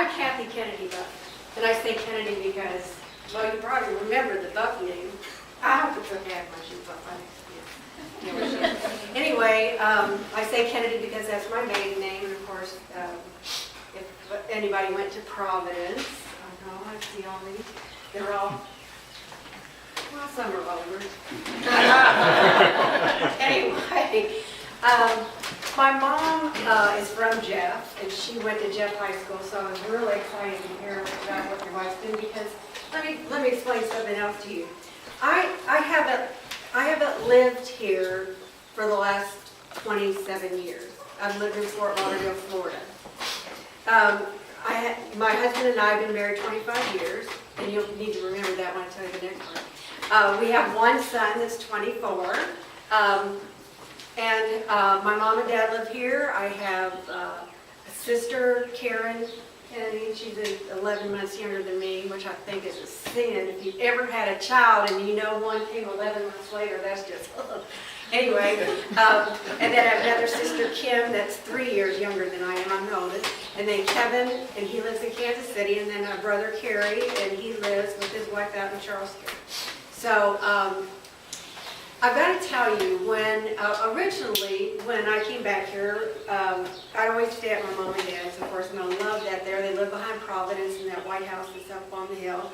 I'm Kathy Kennedy Bupp, and I say Kennedy because, well, you probably remember the Bupp name. I hope it's okay if I shoot Bupp. Anyway, I say Kennedy because that's my maiden name, and of course, if anybody went to Providence, I know I see all these. They're all, well, some are older. Anyway, my mom is from Jeff, and she went to Jeff High School, so I was really excited to hear about what your wife's doing, because let me explain something else to you. I haven't lived here for the last 27 years. I've lived in Fort Lauderdale, Florida. My husband and I have been married 25 years, and you'll need to remember that when I tell you the next part. We have one son that's 24. And my mom and dad live here. I have a sister, Karen Kennedy. She's 11 months younger than me, which I think is a sin. If you've ever had a child and you know one came 11 months later, that's just, anyway. And then I have another sister, Kim, that's 3 years younger than I am. I'm the oldest. And then Kevin, and he lives in Kansas City. And then my brother, Kerry, and he lives with his wife out in Charleston. So, I've got to tell you, originally, when I came back here, I'd always stay at my mom and dad's, of course, and I love that there. They live behind Providence in that White House that's up on the hill.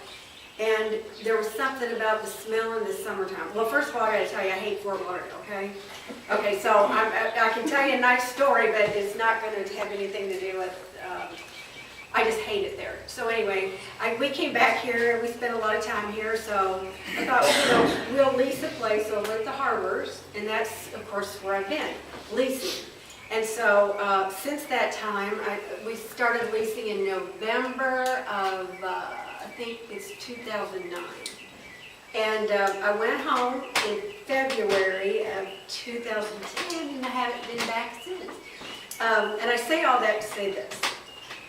And there was something about the smell in the summertime. Well, first of all, I got to tell you, I hate Fort Lauderdale, okay? Okay, so I can tell you a nice story, but it's not going to have anything to do with, I just hate it there. So anyway, we came back here and we spent a lot of time here, so I thought, we'll lease a place over at the Harbors, and that's, of course, where I've been, leasing. And so since that time, we started leasing in November of, I think it's 2009. And I went home in February of 2010, and I haven't been back since. And I say all that to say this.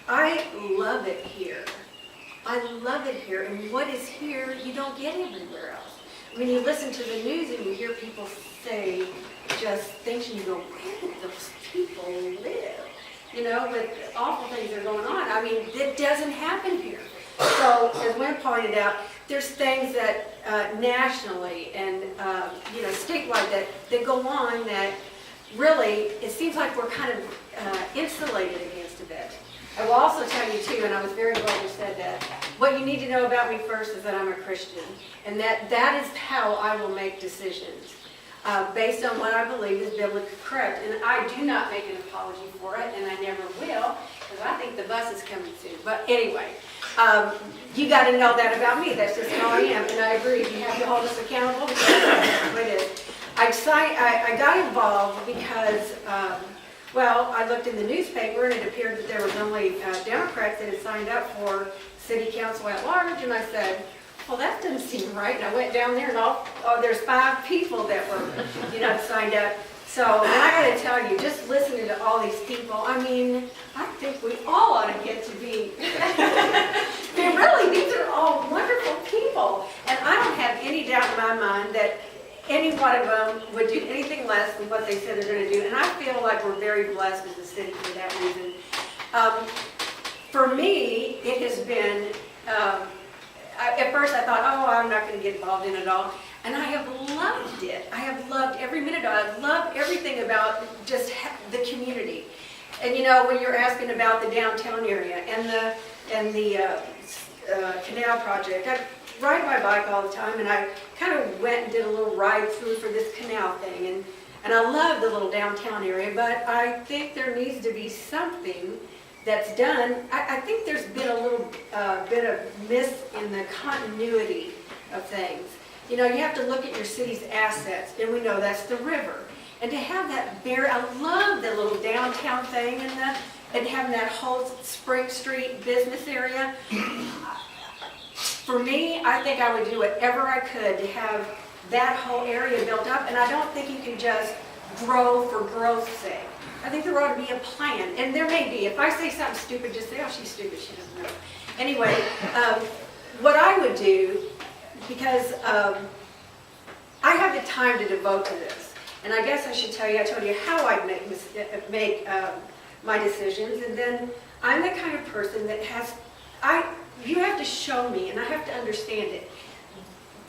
I love it here. I love it here, and what is here, you don't get everywhere else. I mean, you listen to the news and you hear people say just things, and you go, where do those people live? You know, but awful things are going on. I mean, it doesn't happen here. So, as Wynn pointed out, there's things that nationally and, statewide that go on that really, it seems like we're kind of insulated against a bit. I will also tell you too, and I was very glad you said that, what you need to know about me first is that I'm a Christian, and that is how I will make decisions, based on what I believe is biblically correct. And I do not make an apology for it, and I never will, because I think the bus is coming soon. But anyway, you got to know that about me. That's just how I am, and I agree. You have to hold us accountable, because that's what it is. I got involved because well, I looked in the newspaper and it appeared that there was only Democrats that had signed up for city council at large, and I said, well, that doesn't seem right. And I went down there and there's 5 people that were, signed up. So, and I got to tell you, just listening to all these people, I mean, I think we all ought to get to be, these are all wonderful people. And I don't have any doubt in my mind that any one of them would do anything less than what they said they're going to do. And I feel like we're very blessed as a city for that reason. For me, it has been, at first I thought, oh, I'm not going to get involved in it all. And I have loved it. I have loved every minute of it. I love everything about just the community. And when you're asking about the downtown area and the canal project, I ride my bike all the time, and I kind of went and did a little ride through for this canal thing, and I love the little downtown area, but I think there needs to be something that's done. I think there's been a little bit of miss in the continuity of things. You have to look at your city's assets, and we know that's the river. And to have that I love the little downtown thing and having that whole Spring Street business area. For me, I think I would do whatever I could to have that whole area built up, and I don't think you can just grow for growth's sake. I think there ought to be a plan, and there may be. If I say something stupid, just say, oh, she's stupid, she doesn't know. Anyway, what I would do, because I have the time to devote to this, and I guess I should tell you, I told you how I'd make my decisions, and then I'm the kind of person that you have to show me and I have to understand it.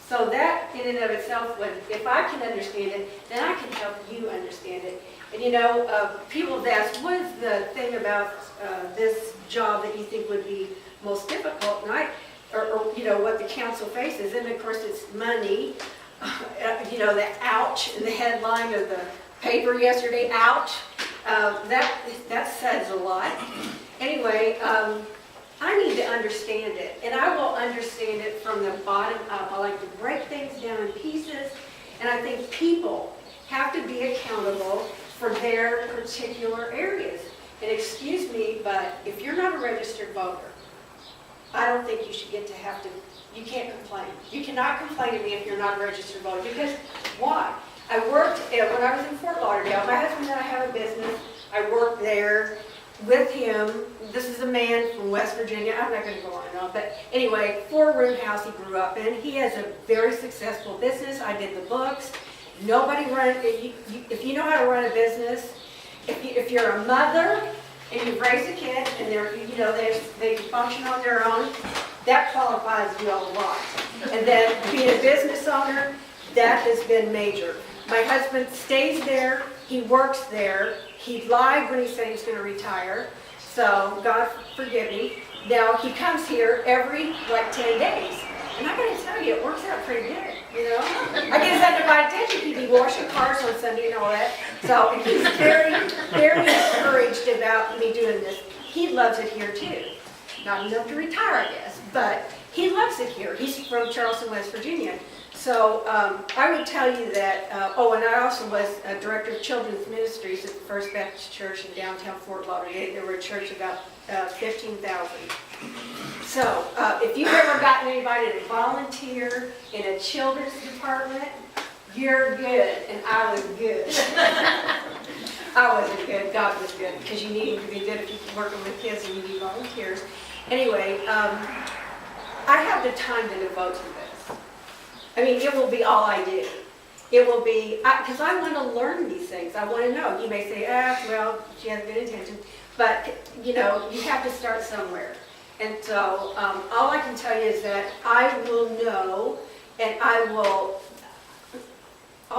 So that in and of itself, if I can understand it, then I can help you understand it. And people have asked, what is the thing about this job that you think would be most difficult? And what the council faces, and of course it's money. The ouch in the headline of the paper yesterday, ouch. That says a lot. Anyway, I need to understand it, and I will understand it from the bottom up. I like to break things down in pieces, and I think people have to be accountable for their particular areas. And excuse me, but if you're not a registered voter, I don't think you should you can't complain. You cannot complain to me if you're not a registered voter, because why? I worked, when I was in Fort Lauderdale, my husband and I have a business. I worked there with him. This is a man from West Virginia. I'm not going to go on and on, but anyway, 4-room house he grew up in. He has a very successful business. I did the books. Nobody if you know how to run a business, if you're a mother and you've raised a kid and they function on their own, that qualifies you a lot. And then being a business owner, that has been major. My husband stays there. He works there. He lied when he said he was going to retire. So God forgive me. Now he comes here every 10 days. And I got to tell you, it works out pretty good, I get his undivided attention. He'd be washing cars on Sunday and all that. So and he's very, very encouraged about me doing this. He loves it here too. Not enough to retire, I guess, but he loves it here. He's from Charleston, West Virginia. So I would tell you that, and I also was a director of children's ministries at the First Baptist Church in downtown Fort Lauderdale. There were a church of about 15,000. So if you've ever gotten anybody to volunteer in a children's department, you're good, and I was good. I wasn't good, God was good, because you need him to be good if you're working with kids and you need volunteers. Anyway, I have the time to devote to this. I mean, it will be all I do. It will be, because I want to learn these things. I want to know. You may say, well, she has good intention. But, you have to start somewhere. And so all I can tell you is that I will know, and I'll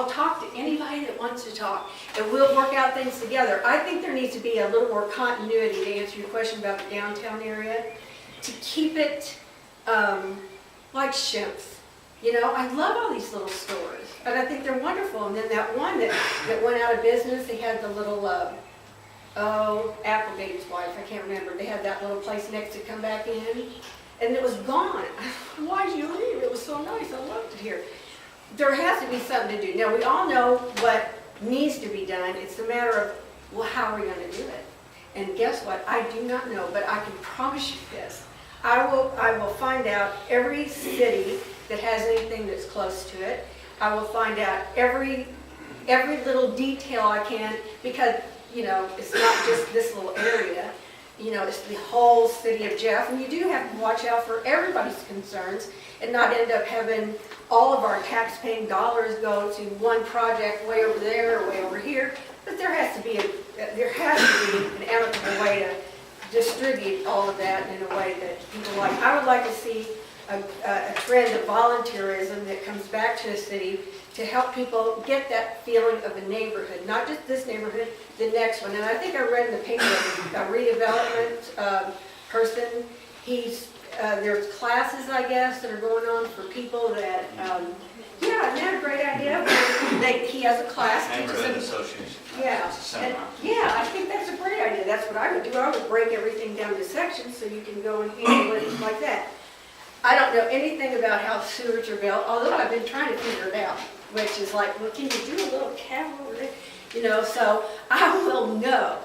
talk to anybody that wants to talk, and we'll work out things together. I think there needs to be a little more continuity, to answer your question about the downtown area, to keep it like Shemp's. I love all these little stores, and I think they're wonderful. And then that one that went out of business, they had the little, Applegate's wife, I can't remember. They had that little place next to come back in, and it was gone. Why did you leave? It was so nice. I loved it here. There has to be something to do. Now, we all know what needs to be done. It's a matter of, well, how are we going to do it? And guess what? I do not know, but I can promise you this. I will find out every city that has anything that's close to it. I will find out every little detail I can, because, it's not just this little area. It's the whole city of Jeff, and you do have to watch out for everybody's concerns and not end up having all of our tax-paying dollars go to one project way over there or way over here. But there has to be an amicable way to distribute all of that in a way that people like. I would like to see a trend of volunteerism that comes back to the city to help people get that feeling of a neighborhood, not just this neighborhood, the next one. And I think I read in the paper a redevelopment person. There's classes, I guess, that are going on for people that, isn't that a great idea? He has a class. Neighborhood association. Yeah, I think that's a great idea. That's what I would do. I would break everything down to sections so you can go and handle it like that. I don't know anything about how sewers are built, although I've been trying to figure it out, which is like, well, can you do a little cavern over there? So I will know.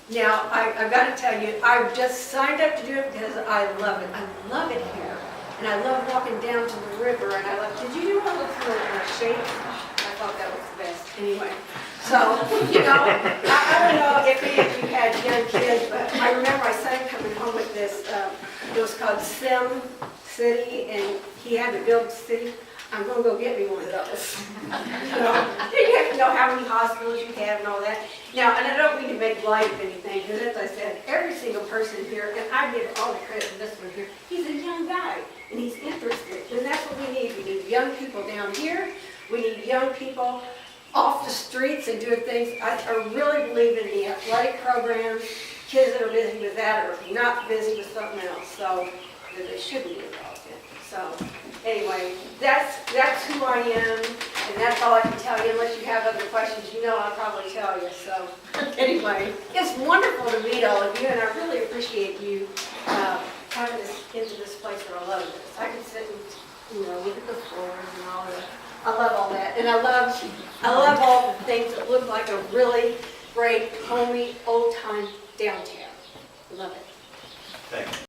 Now, I've got to tell you, I've just signed up to do it because I love it. I love it here. And I love walking down to the river, and did you do all the shapes? I thought that was the best. Anyway, so, I don't know if any of you had young kids, but I remember my son coming home with this, it was called Sim City, and he had to build a city. I'm gonna go get me one of those. You have to know how many hospitals you have and all that. Now, and I don't mean to make light of anything, because as I said, every single person here, and I give all the credit to this one here, he's a young guy, and he's interested, and that's what we need. We need young people down here, we need young people off the streets and doing things. I really believe in the athletic programs, kids that are busy with that or not busy with something else, so that they shouldn't be involved in. So anyway, that's who I am, and that's all I can tell you. Unless you have other questions, you know I'll probably tell you. So anyway, it's wonderful to meet all of you, and I really appreciate you having us into this place where I love this. I can sit and look at the floors and all that. I love all that, and I love all the things that look like a really great, homey, old-time downtown. Love it. Thank you.